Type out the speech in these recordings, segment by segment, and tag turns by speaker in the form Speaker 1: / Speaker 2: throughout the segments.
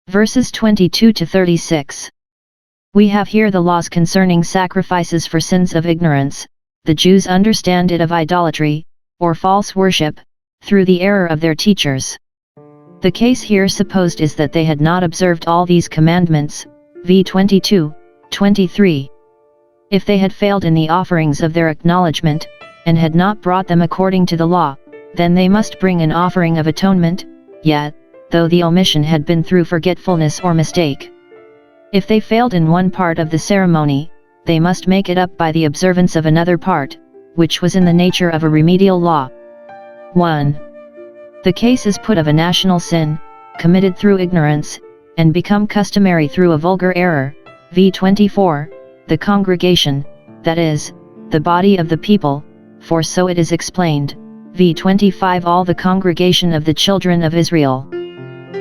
Speaker 1: Verses 22 to 36. We have here the laws concerning sacrifices for sins of ignorance. The Jews understand it of idolatry, or false worship, through the error of their teachers. The case here supposed is that they had not observed all these commandments, v. 22, 23. If they had failed in the offerings of their acknowledgement, and had not brought them according to the law, then they must bring an offering of atonement, yet, though the omission had been through forgetfulness or mistake. If they failed in one part of the ceremony, they must make it up by the observance of another part, which was in the nature of a remedial law. 1. The case is put of a national sin, committed through ignorance, and become customary through a vulgar error, v. 24, the congregation, that is, the body of the people, for so it is explained, v. 25 all the congregation of the children of Israel.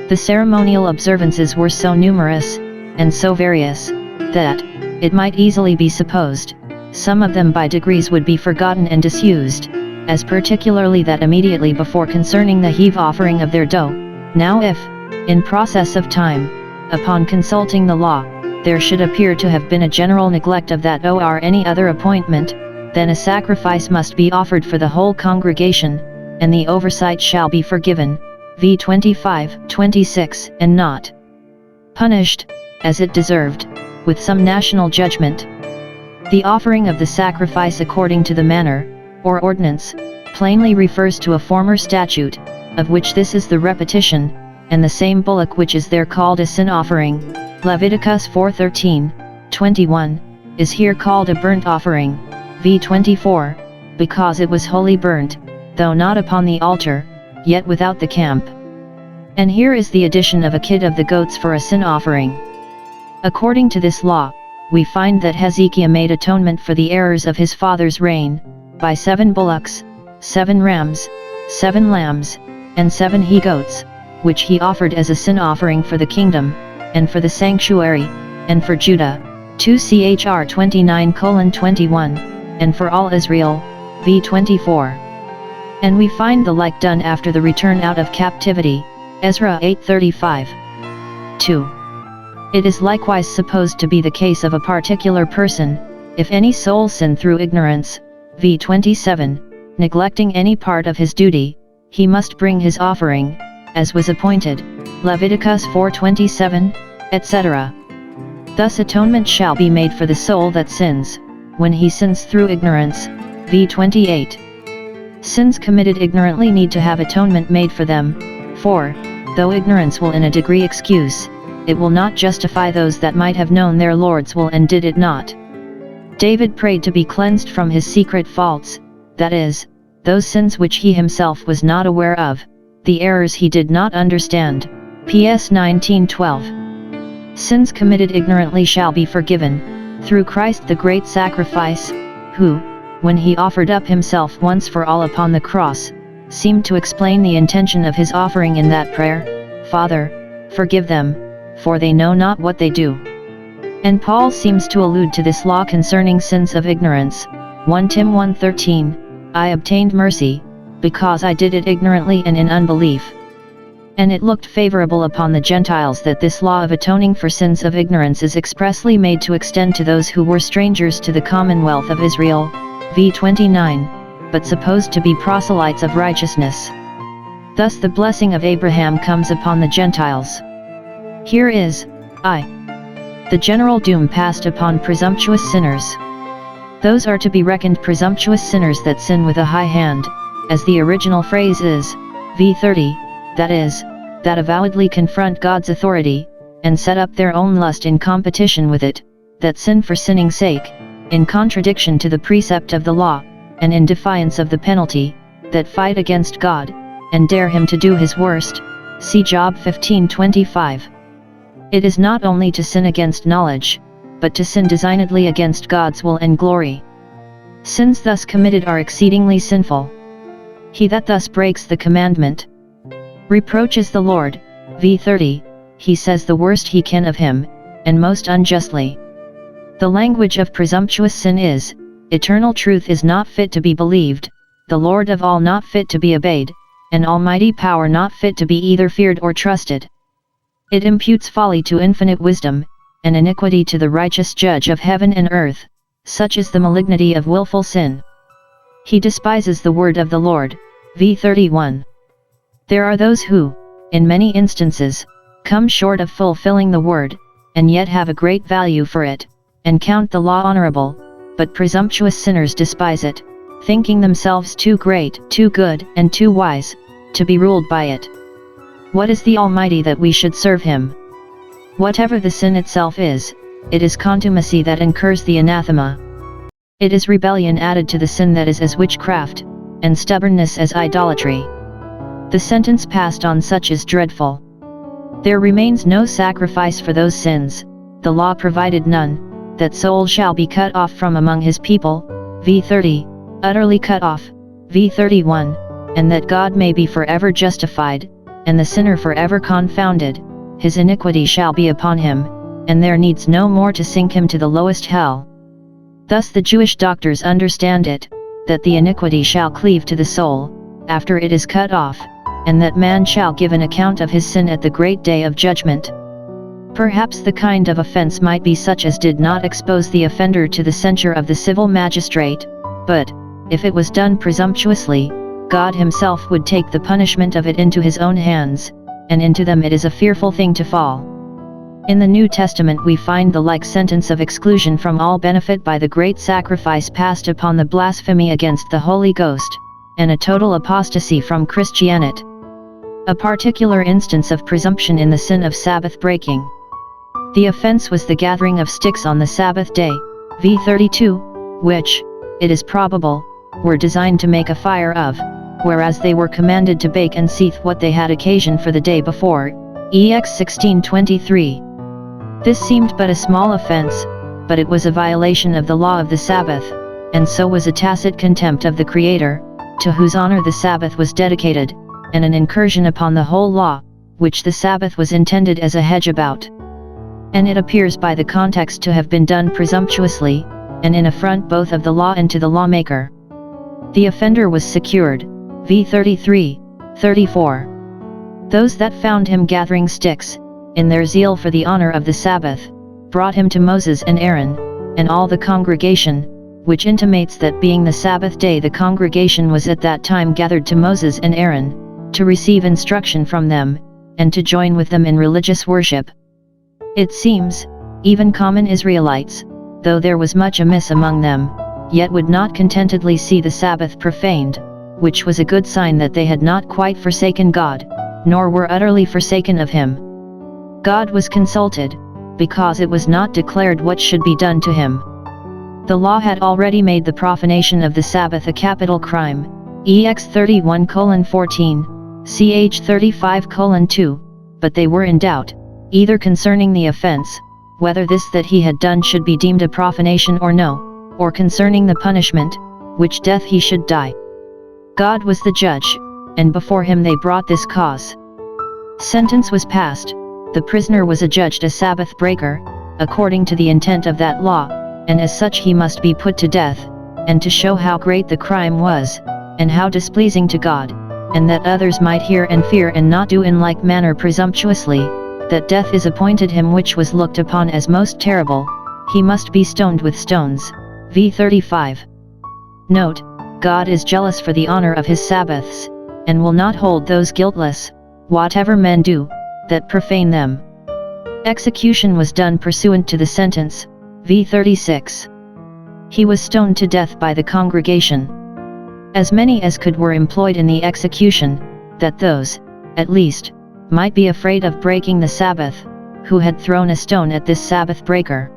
Speaker 1: The ceremonial observances were so numerous, and so various, that, it might easily be supposed, some of them by degrees would be forgotten and disused, as particularly that immediately before concerning the heave offering of their dough. Now if, in process of time, upon consulting the law, there should appear to have been a general neglect of that or any other appointment, then a sacrifice must be offered for the whole congregation, and the oversight shall be forgiven, v. 25, 26, and not punished, as it deserved, with some national judgment. The offering of the sacrifice according to the manner, or ordinance, plainly refers to a former statute, of which this is the repetition, and the same bullock which is there called a sin offering, Leviticus 4:13, 21, is here called a burnt offering, v. 24, because it was wholly burnt, though not upon the altar, yet without the camp. And here is the addition of a kid of the goats for a sin offering. According to this law, we find that Hezekiah made atonement for the errors of his father's reign, by 7 bullocks, 7 rams, 7 lambs, and 7 he-goats, which he offered as a sin offering for the kingdom, and for the sanctuary, and for Judah, 2 Chr 29:21, and for all Israel, v. 24. And we find the like done after the return out of captivity, Ezra 8:35. 2. It is likewise supposed to be the case of a particular person, if any soul sin through ignorance, v. 27, neglecting any part of his duty, he must bring his offering, as was appointed, Leviticus 4:27, etc. Thus atonement shall be made for the soul that sins, when he sins through ignorance, v. 28. Sins committed ignorantly need to have atonement made for them, for, though ignorance will in a degree excuse, it will not justify those that might have known their Lord's will and did it not. David prayed to be cleansed from his secret faults, that is, those sins which he himself was not aware of, the errors he did not understand, PS 19:12. Sins committed ignorantly shall be forgiven, through Christ the great sacrifice, who, when he offered up himself once for all upon the cross, seemed to explain the intention of his offering in that prayer, Father, forgive them, for they know not what they do. And Paul seems to allude to this law concerning sins of ignorance, 1 Tim 1:13, I obtained mercy, because I did it ignorantly and in unbelief. And it looked favorable upon the Gentiles that this law of atoning for sins of ignorance is expressly made to extend to those who were strangers to the commonwealth of Israel, v. 29, but supposed to be proselytes of righteousness. Thus the blessing of Abraham comes upon the Gentiles. Here is, the general doom passed upon presumptuous sinners. Those are to be reckoned presumptuous sinners that sin with a high hand, as the original phrase is, v. 30, that is, that avowedly confront God's authority, and set up their own lust in competition with it, that sin for sinning's sake, in contradiction to the precept of the law, and in defiance of the penalty, that fight against God, and dare him to do his worst, see Job 15:25. It is not only to sin against knowledge, but to sin designedly against God's will and glory. Sins thus committed are exceedingly sinful. He that thus breaks the commandment reproaches the Lord, v. 30, he says the worst he can of him, and most unjustly. The language of presumptuous sin is, eternal truth is not fit to be believed, the Lord of all not fit to be obeyed, and almighty power not fit to be either feared or trusted. It imputes folly to infinite wisdom, and iniquity to the righteous judge of heaven and earth, such is the malignity of willful sin. He despises the word of the Lord, v. 31. There are those who, in many instances, come short of fulfilling the word, and yet have a great value for it, and count the law honorable, but presumptuous sinners despise it, thinking themselves too great, too good, and too wise, to be ruled by it. What is the Almighty that we should serve him? Whatever the sin itself is, it is contumacy that incurs the anathema. It is rebellion added to the sin that is as witchcraft, and stubbornness as idolatry. The sentence passed on such is dreadful. There remains no sacrifice for those sins, the law provided none, that soul shall be cut off from among his people, v. 30, utterly cut off, v. 31, and that God may be forever justified, and the sinner forever confounded, his iniquity shall be upon him, and there needs no more to sink him to the lowest hell. Thus the Jewish doctors understand it, that the iniquity shall cleave to the soul, after it is cut off, and that man shall give an account of his sin at the great day of judgment. Perhaps the kind of offense might be such as did not expose the offender to the censure of the civil magistrate, but, if it was done presumptuously, God himself would take the punishment of it into his own hands, and into them it is a fearful thing to fall. In the New Testament we find the like sentence of exclusion from all benefit by the great sacrifice passed upon the blasphemy against the Holy Ghost, and a total apostasy from Christianity. A particular instance of presumption in the sin of Sabbath breaking. The offense was the gathering of sticks on the Sabbath day, v. 32, which, it is probable, were designed to make a fire of, whereas they were commanded to bake and seethe what they had occasion for the day before, ex 16:23. This seemed but a small offense, but it was a violation of the law of the Sabbath, and so was a tacit contempt of the Creator, to whose honor the Sabbath was dedicated, and an incursion upon the whole law, which the Sabbath was intended as a hedge about. And it appears by the context to have been done presumptuously, and in affront both of the law and to the lawmaker. The offender was secured, v. 33, 34. Those that found him gathering sticks, in their zeal for the honor of the Sabbath, brought him to Moses and Aaron, and all the congregation, which intimates that being the Sabbath day the congregation was at that time gathered to Moses and Aaron, to receive instruction from them, and to join with them in religious worship. It seems, even common Israelites, though there was much amiss among them, yet would not contentedly see the Sabbath profaned, which was a good sign that they had not quite forsaken God, nor were utterly forsaken of him. God was consulted, because it was not declared what should be done to him. The law had already made the profanation of the Sabbath a capital crime, ex 31:14, ch 35:2, but they were in doubt, either concerning the offense, whether this that he had done should be deemed a profanation or no, or concerning the punishment, which death he should die. God was the judge, and before him they brought this cause. Sentence was passed, the prisoner was adjudged a Sabbath breaker, according to the intent of that law, and as such he must be put to death, and to show how great the crime was, and how displeasing to God, and that others might hear and fear and not do in like manner presumptuously, that death is appointed him which was looked upon as most terrible, he must be stoned with stones, v. 35. Note, God is jealous for the honor of his Sabbaths, and will not hold those guiltless, whatever men do, that profane them. Execution was done pursuant to the sentence, v. 36. He was stoned to death by the congregation. As many as could were employed in the execution, that those, at least, might be afraid of breaking the Sabbath, who had thrown a stone at this Sabbath breaker.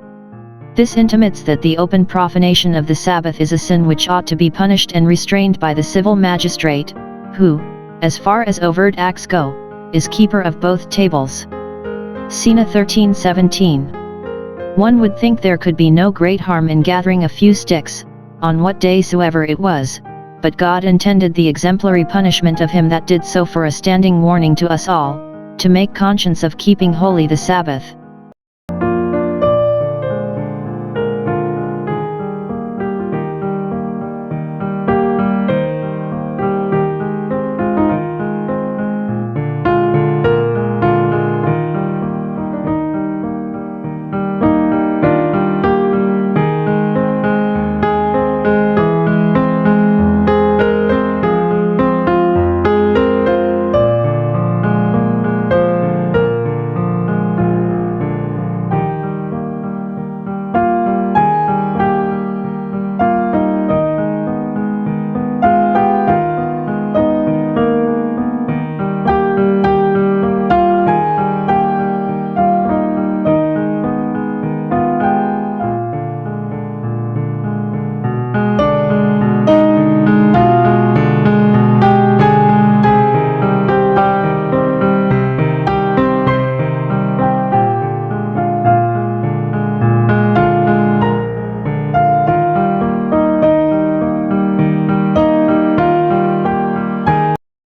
Speaker 1: This intimates that the open profanation of the Sabbath is a sin which ought to be punished and restrained by the civil magistrate, who, as far as overt acts go, is keeper of both tables. Cena 13:17. One would think there could be no great harm in gathering a few sticks, on what day soever it was, but God intended the exemplary punishment of him that did so for a standing warning to us all, to make conscience of keeping holy the Sabbath.